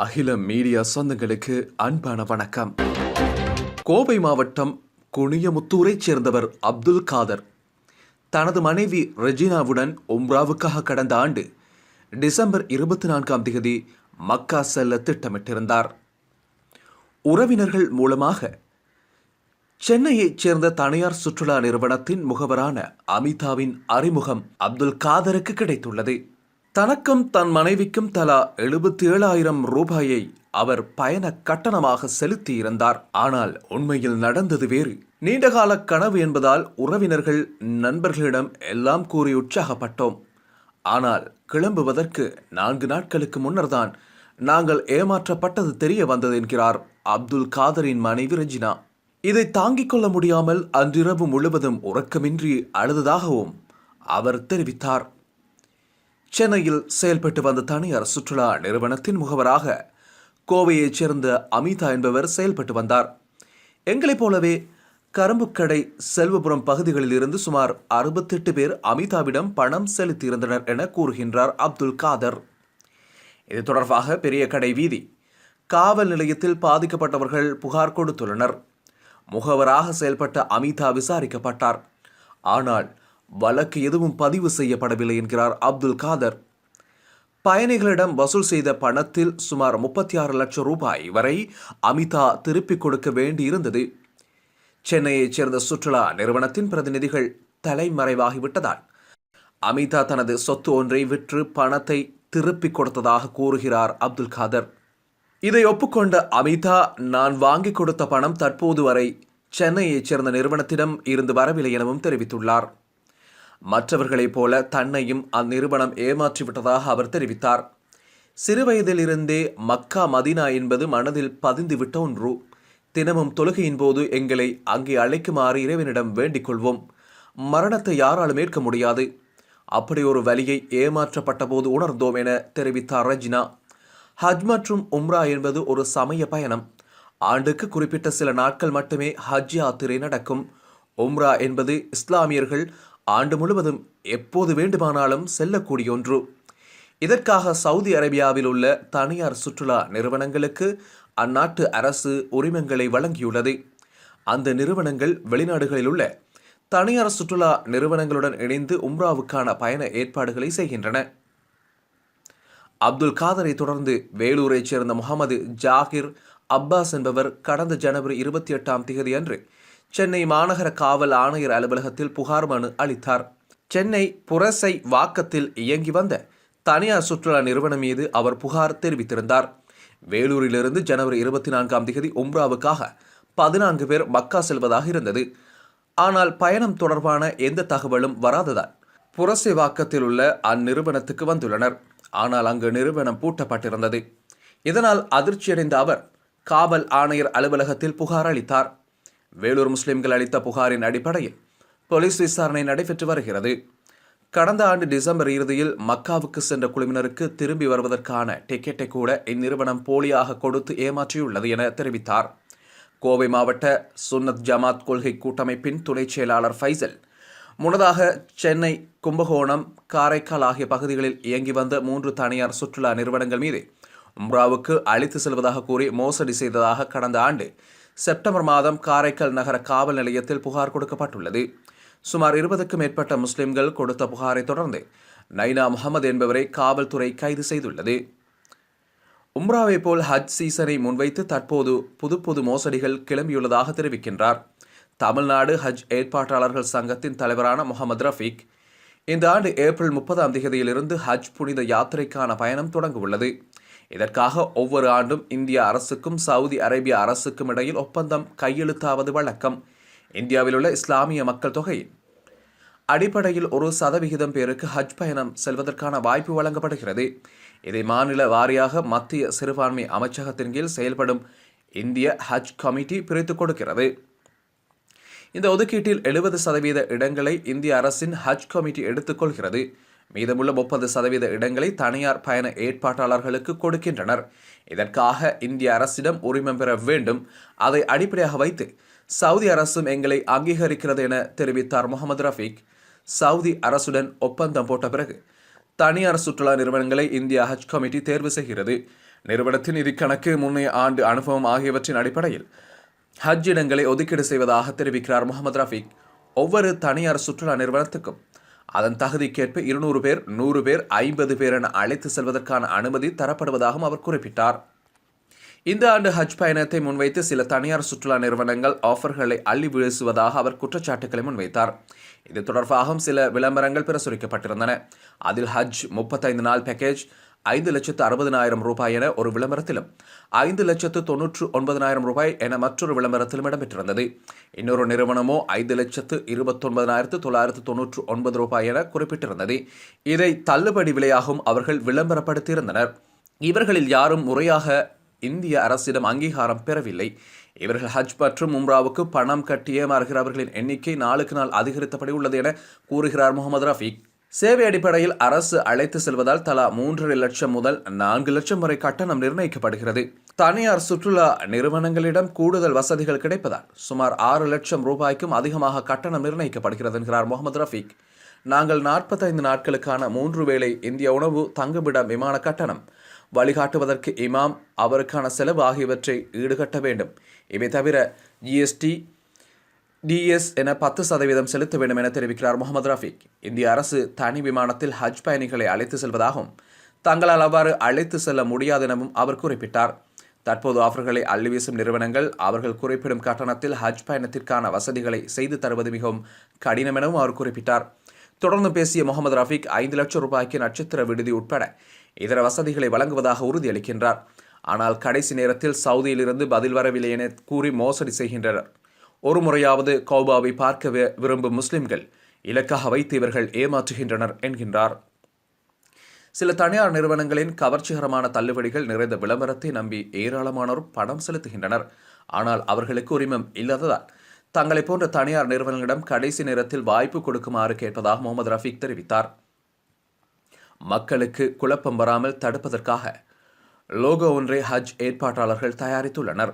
அகில மீடியா சொந்தங்களுக்கு அன்பான வணக்கம். கோவை மாவட்டம் குனியமுத்தூரைச் சேர்ந்தவர் அப்துல் காதர் தனது மனைவி ரெஜினாவுடன் உம்ராவுக்காக கடந்த ஆண்டு டிசம்பர் 24ஆம் தேதி மக்கா செல்ல திட்டமிட்டிருந்தார். உறவினர்கள் மூலமாக சென்னையைச் சேர்ந்த தனியார் சுற்றுலா நிறுவனத்தின் முகவரான அமிதாவின் அறிமுகம் அப்துல் காதருக்கு கிடைத்துள்ளது. தனக்கும் தன் மனைவிக்கும் தலா 77,000 ரூபாயை அவர் பயண கட்டணமாக செலுத்தியிருந்தார். ஆனால் உண்மையில் நடந்தது வேறு. நீண்டகால கனவு என்பதால் உறவினர்கள் நண்பர்களிடம் எல்லாம் கூறி உற்சாகப்பட்டோம். ஆனால் கிளம்புவதற்கு 4 நாட்களுக்கு முன்னர்தான் நாங்கள் ஏமாற்றப்பட்டது தெரிய வந்தது என்கிறார் அப்துல் காதரின் மனைவி ரெஜினா. இதை தாங்கிக் கொள்ள முடியாமல் அன்றிரவு முழுவதும் உறக்கமின்றி அழுததாகவும் அவர் தெரிவித்தார். சென்னையில் செயல்பட்டு வந்த தனியார் சுற்றுலா நிறுவனத்தின் முகவராக கோவையைச் சேர்ந்த அமிதா என்பவர் செயல்பட்டு வந்தார். எங்களைப் போலவே கரும்புக்கடை, செல்வபுரம் பகுதிகளில் இருந்து சுமார் 68 பேர் அமிதாவிடம் பணம் செலுத்தியிருந்தனர் என கூறுகின்றார் அப்துல் காதர். இது தொடர்பாக பெரிய கடை வீதி காவல் நிலையத்தில் பாதிக்கப்பட்டவர்கள் புகார் கொடுத்துள்ளனர். முகவராக செயல்பட்ட அமிதா விசாரிக்கப்பட்டார். ஆனால் வழக்கு எதுவும் பதிவு செய்யப்படவில்லை என்கிறார் அப்துல் காதர். பயணிகளிடம் வசூல் செய்த பணத்தில் சுமார் 36 லட்சம் ரூபாய் வரை அமிதா திருப்பிக் கொடுக்க வேண்டியிருந்தது. சென்னையைச் சேர்ந்த சுற்றுலா நிறுவனத்தின் பிரதிநிதிகள் தலைமறைவாகிவிட்டதால் அமிதா தனது சொத்து ஒன்றை விற்று பணத்தை திருப்பிக் கொடுத்ததாக கூறுகிறார் அப்துல் காதர். இதை ஒப்புக்கொண்ட அமிதா, நான் வாங்கி கொடுத்த பணம் தற்போது வரை சென்னையைச் சேர்ந்த நிறுவனத்திடம் இருந்து வரவில்லை எனவும் தெரிவித்துள்ளார். மற்றவர்களைப் போல தன்னையும் அந்நிறுவனம் ஏமாற்றிவிட்டதாக அவர் தெரிவித்தார். சிறுவயதில் இருந்தே மக்கா மதீனா என்பது மனதில் பதிந்துவிட்ட ஒன்று. தினமும் தொழுகையின் போது எங்களை அங்கே அழைக்குமாறு இறைவனிடம் வேண்டிக் கொள்வோம். மரணத்தை யாராலும் ஏற்க முடியாது. அப்படி ஒரு வலியை ஏமாற்றப்பட்ட போது உணர்ந்தோம் என தெரிவித்தார் ரெஜினா. ஹஜ் மற்றும் உம்ரா என்பது ஒரு சமய பயணம். ஆண்டுக்கு குறிப்பிட்ட சில நாட்கள் மட்டுமே ஹஜ் யாத்திரை நடக்கும். உம்ரா என்பது இஸ்லாமியர்கள் ஆண்டு முழுவதும் எப்போது வேண்டுமானாலும் செல்லக்கூடிய ஒன்று. இதற்காக சவுதி அரேபியாவில் உள்ள தனியார் சுற்றுலா நிறுவனங்களுக்கு அந்நாட்டு அரசு உரிமங்களை வழங்கியுள்ளது. அந்த நிறுவனங்கள் வெளிநாடுகளில் உள்ள தனியார் சுற்றுலா நிறுவனங்களுடன் இணைந்து உம்ராவுக்கான பயண ஏற்பாடுகளை செய்கின்றன. அப்துல் காதரை தொடர்ந்து வேலூரைச் சேர்ந்த முகமது ஜாகிர் அப்பாஸ் என்பவர் கடந்த ஜனவரி 28ஆம் தேதி அன்று சென்னை மாநகர காவல் ஆணையர் அலுவலகத்தில் புகார் மனு அளித்தார். சென்னை புரசை வாக்கத்தில் இயங்கி வந்த தனியார் சுற்றுலா நிறுவனம் மீது அவர் புகார் தெரிவித்திருந்தார். வேலூரிலிருந்து ஜனவரி 24ஆம் தேதி உம்ராவுக்காக 14 பேர் மக்கா செல்வதாக இருந்தது. ஆனால் பயணம் தொடர்பான எந்த தகவலும் வராததால் புரசை வாக்கத்தில் உள்ள அந்நிறுவனத்துக்கு வந்துள்ளனர். ஆனால் அங்கு நிறுவனம் பூட்டப்பட்டிருந்தது. இதனால் அதிர்ச்சியடைந்த அவர் காவல் ஆணையர் அலுவலகத்தில் புகார் அளித்தார். வேலூர் முஸ்லிம்கள் அளித்த புகாரின் அடிப்படையில் போலீஸ் விசாரணை நடைபெற்று வருகிறது. கடந்த ஆண்டு டிசம்பர் இறுதியில் மக்காவுக்கு சென்ற குழுவினருக்கு திரும்பி வருவதற்கான டிக்கெட்டை கூட இந்நிறுவனம் போலியாக கொடுத்து ஏமாற்றியுள்ளது என தெரிவித்தார். கோவை மாவட்ட சுன்னத் ஜமாத் கொள்கை கூட்டமைப்பின் துணை செயலாளர் ஃபைசல் முன்னதாக சென்னை, கும்பகோணம், காரைக்கால் ஆகிய பகுதிகளில் இயங்கி வந்த 3 தனியார் சுற்றுலா நிறுவனங்கள் மீது உம்ராவுக்கு அழைத்து செல்வதாக கூறி மோசடி செய்ததாக கடந்த ஆண்டு செப்டம்பர் மாதம் காரைக்கால் நகர காவல் நிலையத்தில் புகார் கொடுக்கப்பட்டுள்ளது. சுமார் 20க்கும் மேற்பட்ட முஸ்லிம்கள் கொடுத்த புகாரை தொடர்ந்து நைனா முகமது என்பவரை காவல்துறை கைது செய்துள்ளது. உம்ராவை போல் ஹஜ் சீசனை முன்வைத்து தற்போது புது மோசடிகள் கிளம்பியுள்ளதாக தெரிவிக்கின்றார் தமிழ்நாடு ஹஜ் ஏற்பாட்டாளர்கள் சங்கத்தின் தலைவரான முகமது ரஃபீக். இந்த ஆண்டு ஏப்ரல் 30ஆம் தேதியிலிருந்து ஹஜ் புனித யாத்திரைக்கான பயணம் தொடங்க உள்ளது. இதற்காக ஒவ்வொரு ஆண்டும் இந்திய அரசுக்கும் சவுதி அரேபிய அரசுக்கும் இடையில் ஒப்பந்தம் கையெழுத்தாவது வழக்கம். இந்தியாவில் உள்ள இஸ்லாமிய மக்கள் தொகையின் அடிப்படையில் 1% பேருக்கு ஹஜ் பயணம் செல்வதற்கான வாய்ப்பு வழங்கப்படுகிறது. இதை மாநில வாரியாக மத்திய சிறுபான்மை அமைச்சகத்தின் கீழ் செயல்படும் இந்திய ஹஜ் கமிட்டி பிரித்துக் கொடுக்கிறது. இந்த ஒதுக்கீட்டில் 70% இடங்களை இந்திய அரசின் ஹஜ் கமிட்டி எடுத்துக்கொள்கிறது. மீதமுள்ள 30% இடங்களை தனியார் பயண ஏற்பாட்டாளர்களுக்கு கொடுக்கின்றனர். இதற்காக இந்திய அரசிடம் உரிமம் பெற வேண்டும். அதை அடிப்படையாக வைத்து சவுதி அரசும் எங்களை அங்கீகரிக்கிறது என தெரிவித்தார் முகமது ரஃபீக். சவுதி அரசுடன் ஒப்பந்தம் போட்ட பிறகு தனியார் சுற்றுலா நிறுவனங்களை இந்திய ஹஜ் கமிட்டி தேர்வு செய்கிறது. நிறுவனத்தின் நிதி கணக்கு, முன்னைய ஆண்டு அனுபவம் ஆகியவற்றின் அடிப்படையில் ஹஜ் இடங்களை ஒதுக்கீடு செய்வதாக தெரிவிக்கிறார் முகமது ரஃபீக். ஒவ்வொரு தனியார் சுற்றுலா நிறுவனத்துக்கும் அதன் தகுதிக்கேற்ப 200 பேர், 100 பேர், 50 பேர் என அழைத்து செல்வதற்கான அனுமதி தரப்படுவதாகவும் அவர் குறிப்பிட்டார். இந்த ஆண்டு ஹஜ் பயணத்தை முன்வைத்து சில தனியார் சுற்றுலா நிறுவனங்கள் ஆஃபர்களை அள்ளி வீசுவதாக அவர் குற்றச்சாட்டுகளை முன்வைத்தார். இது தொடர்பாகவும் சில விளம்பரங்கள் பிரசுரிக்கப்பட்டிருந்தன. அதில் ஹஜ் 35 நாள் பேக்கேஜ் 5,60,000 ரூபாய் என ஒரு விளம்பரத்திலும் 5,99,000 ரூபாய் என மற்றொரு விளம்பரத்திலும் இடம்பெற்றிருந்தது. இன்னொரு நிறுவனமோ 5,29,999 ரூபாய் என குறிப்பிட்டிருந்தது. இதை தள்ளுபடி விலையாகவும் அவர்கள் விளம்பரப்படுத்தியிருந்தனர். இவர்களில் யாரும் முறையாக இந்திய அரசிடம் அங்கீகாரம் பெறவில்லை. இவர்கள் ஹஜ் மற்றும் உம்ராவுக்கு பணம் கட்டி ஏமாறுகிறவர்களின் எண்ணிக்கை நாளுக்கு நாள் அதிகரித்தபடி உள்ளது என கூறுகிறார் முகமது ரஃபீக். சேவை அடிப்படையில் அரசு அழைத்து செல்வதால் தலா 3.5 லட்சம் முதல் 4 லட்சம் வரை கட்டணம் நிர்ணயிக்கப்படுகிறது. தனியார் சுற்றுலா நிறுவனங்களிடம் கூடுதல் வசதிகள் கிடைப்பதால் சுமார் 6 லட்சம் ரூபாய்க்கும் அதிகமாக கட்டணம் நிர்ணயிக்கப்படுகிறது என்கிறார் முகமது ரஃபீக். நாங்கள் 45 நாட்களுக்கான 3 வேளை இந்திய உணவு, தங்குமிடம், விமான கட்டணம், வழிகாட்டுவதற்கு இமாம், அவருக்கான செலவு ஆகியவற்றை ஈடுகட்ட வேண்டும். இவை தவிர ஜிஎஸ்டி, டிஎஸ் என 10% செலுத்த வேண்டும் என தெரிவிக்கிறார் முகமது ரஃபீக். இந்திய அரசு தனி விமானத்தில் ஹஜ் பயணிகளை அழைத்து செல்வதாகவும் தங்களால் அவ்வாறு அழைத்து செல்ல முடியாது எனவும் அவர் குறிப்பிட்டார். தற்போது ஆஃபர்களை அள்ளி வீசும் நிறுவனங்கள் அவர்கள் குறிப்பிடும் கட்டணத்தில் ஹஜ் பயணத்திற்கான வசதிகளை செய்து தருவது மிகவும் கடினம் எனவும் அவர் குறிப்பிட்டார். தொடர்ந்து பேசிய முகமது ரஃபீக் 5 லட்சம் ரூபாய்க்கு நட்சத்திர விடுதி உட்பட இதர வசதிகளை வழங்குவதாக உறுதியளிக்கின்றார். ஆனால் கடைசி நேரத்தில் சவுதியிலிருந்து பதில் வரவில்லை என கூறி மோசடி செய்கின்றனர். ஒரு முறையாவது கௌபாவை பார்க்க விரும்பும் முஸ்லிம்கள் இலக்காக வைத்து இவர்கள் ஏமாற்றுகின்றனர் என்கின்றார். சில தனியார் நிறுவனங்களின் கவர்ச்சிகரமான தள்ளுபடிகள் நிறைந்த விளம்பரத்தை நம்பி ஏராளமானோர் பணம் செலுத்துகின்றனர். ஆனால் அவர்களுக்கு உரிமம் இல்லாததால் தங்களை போன்ற தனியார் நிறுவனங்களிடம் கடைசி நேரத்தில் வாய்ப்பு கொடுக்குமாறு கேட்பதாக முகமது ரஃபீக் தெரிவித்தார். மக்களுக்கு குழப்பம் வராமல் தடுப்பதற்காக லோகோ ஒன்றை ஹஜ் ஏற்பாட்டாளர்கள் தயாரித்துள்ளனர்.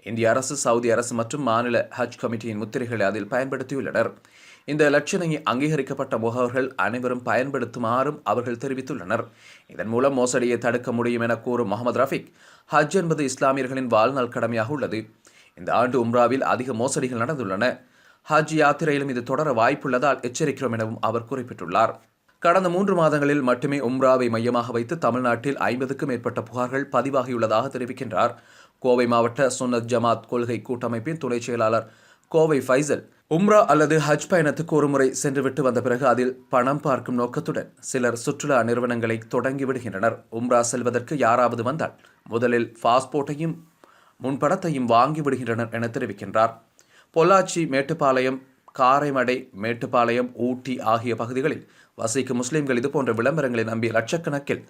இந்திய அரசு, சவுதி அரசு மற்றும் மாநில ஹஜ் கமிட்டியின் முத்திரைகளை அதில் பயன்படுத்தியுள்ளனர். இந்த லட்சணையை அங்கீகரிக்கப்பட்ட முகவர்கள் அனைவரும் பயன்படுத்துமாறும் அவர்கள் தெரிவித்துள்ளனர். இதன் மூலம் மோசடியை தடுக்க முடியும் என கூறும் முகமது ரஃபீக், ஹஜ் என்பது இஸ்லாமியர்களின் வாழ்நாள் கடமையாக உள்ளது. இந்த ஆண்டு உம்ராவில் அதிக மோசடிகள் நடந்துள்ளன. ஹஜ் யாத்திரையிலும் இது தொடர வாய்ப்புள்ளதால் எச்சரிக்கிறோம் எனவும் அவர் குறிப்பிட்டுள்ளார். கடந்த 3 மாதங்களில் மட்டுமே உம்ராவை மையமாக வைத்து தமிழ்நாட்டில் 50க்கும் மேற்பட்ட புகார்கள் பதிவாகியுள்ளதாக தெரிவிக்கின்றார். கோவை மாவட்ட சுன்னத் ஜமாத் கொள்கை கூட்டமைப்பின் துணை செயலாளர் கோவை ஃபைசல், உம்ரா அல்லது ஹஜ் பயணத்துக்கு ஒருமுறை சென்றுவிட்டு வந்த பிறகு அதில் பணம் பார்க்கும் நோக்கத்துடன் சிலர் சுற்றுலா நிறுவனங்களை தொடங்கி விடுகின்றனர். உம்ரா செல்வதற்கு யாராவது வந்தால் முதலில் பாஸ்போர்ட்டையும் முன்பணத்தையும் வாங்கி விடுகின்றனர் என தெரிவிக்கின்றார். பொள்ளாச்சி, மேட்டுப்பாளையம், காரைமடை, மேட்டுப்பாளையம், ஊட்டி ஆகிய பகுதிகளில் வசிக்கும் முஸ்லிம்கள் இதுபோன்ற விளம்பரங்களை நம்பி லட்சக்கணக்கில்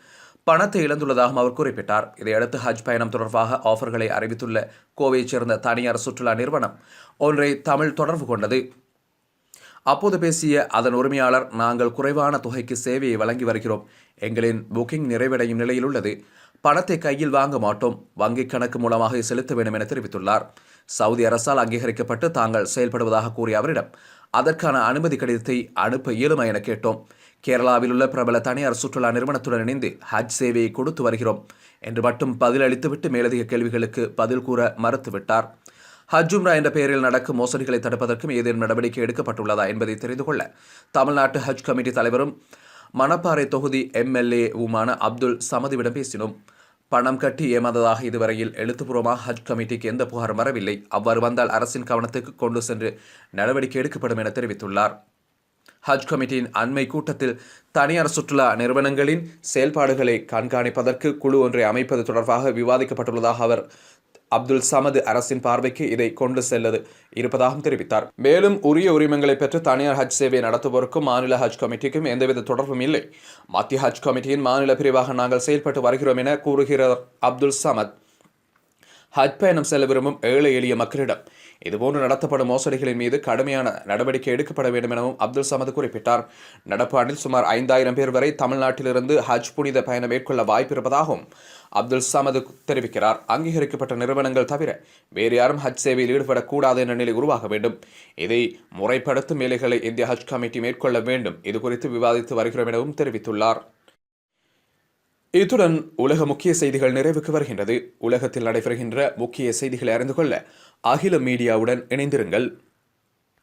பணத்தை இழந்துள்ளதாகவும் அவர் குறிப்பிட்டார். இதையடுத்து ஹஜ் பயணம் தொடர்பாக ஆஃபர்களை அறிவித்துள்ள கோவையைச் சேர்ந்த தனியார் சுற்றுலா நிறுவனம் ஒன்றை தமிழ் தொடர்பு கொண்டது. அப்போது பேசிய அதன் உரிமையாளர், நாங்கள் குறைவான தொகைக்கு சேவையை வழங்கி வருகிறோம். எங்களின் புக்கிங் நிறைவடையும் நிலையில் உள்ளது. பணத்தை கையில் வாங்க மாட்டோம். வங்கிக் கணக்கு மூலமாக செலுத்த வேண்டும் என தெரிவித்துள்ளார். சவுதி அரசால் அங்கீகரிக்கப்பட்டு தாங்கள் செயல்படுவதாக கூறிய அவரிடம் அதற்கான அனுமதி கடிதத்தை அனுப்ப இயலுமா என கேட்டோம். கேரளாவில் உள்ள பிரபல தனியார் சுற்றுலா நிறுவனத்துடன் இணைந்து ஹஜ் சேவையை கொடுத்து வருகிறோம் என்று மட்டும் பதிலளித்துவிட்டு மேலதிக கேள்விகளுக்கு பதில் கூற மறுத்துவிட்டார். ஹஜ் உம்ரா என்ற பெயரில் நடக்கும் மோசடிகளை தடுப்பதற்கும் ஏதேனும் நடவடிக்கை எடுக்கப்பட்டுள்ளதா என்பதை தெரிந்து கொள்ள தமிழ்நாட்டு ஹஜ் கமிட்டி தலைவரும் மணப்பாறை தொகுதி MLA-வுமான அப்துல் சமதுவிடம் பேசினோம். பணம் கட்டி ஏமாந்ததாக இதுவரையில் எழுத்துப்பூர்வமாக ஹஜ் கமிட்டிக்கு எந்த புகாரும் வரவில்லை. அவ்வாறு வந்தால் அரசின் கவனத்துக்கு கொண்டு சென்று நடவடிக்கை எடுக்கப்படும் என தெரிவித்துள்ளார். ஹஜ் கமிட்டியின் அண்மை கூட்டத்தில் தனியார் சுற்றுலா நிறுவனங்களின் செயல்பாடுகளை கண்காணிப்பதற்கு குழு ஒன்றை அமைப்பது தொடர்பாக விவாதிக்கப்பட்டுள்ளதாக அவர் அப்துல் சமது அரசின் பார்வைக்கு இதை கொண்டு செல்லது இருப்பதாகவும் தெரிவித்தார். மேலும் உரிய உரிமங்களை பெற்று தனியார் ஹஜ் சேவை நடத்துவோருக்கும் மாநில ஹஜ் கமிட்டிக்கும் எந்தவித தொடர்பும் இல்லை. மத்திய ஹஜ் கமிட்டியின் மாநில பிரிவாக நாங்கள் செயல்பட்டு வருகிறோம் என கூறுகிறார் அப்துல் சமத். ஹஜ் பயணம் செல்ல விரும்பும் ஏழை எளிய மக்களிடம் இதுபோன்று நடத்தப்படும் மோசடிகளின் மீது கடுமையான நடவடிக்கை எடுக்கப்பட வேண்டும் எனவும் அப்துல் சமது குறிப்பிட்டார். நடப்பு ஆண்டில் சுமார் 5000 பேர் வரை தமிழ்நாட்டிலிருந்து ஹஜ் புனித பயணம் மேற்கொள்ள வாய்ப்பு இருப்பதாகவும் அப்துல் சமது தெரிவிக்கிறார். அங்கீகரிக்கப்பட்ட நிறுவனங்கள் தவிர வேறு யாரும் ஹஜ் சேவையில் ஈடுபடக்கூடாது என்ற நிலை உருவாக வேண்டும். இதை முறைப்படுத்தும் வேலைகளை இந்திய ஹஜ் கமிட்டி மேற்கொள்ள வேண்டும். இதுகுறித்து விவாதித்து வருகிறோம் எனவும் தெரிவித்துள்ளார். இத்துடன் உலக முக்கிய செய்திகள் நிறைவுக்கு வருகின்றது. உலகத்தில் நடைபெறுகின்ற முக்கிய செய்திகளை அறிந்து கொள்ள அகில மீடியாவுடன் இணைந்திருங்கள்.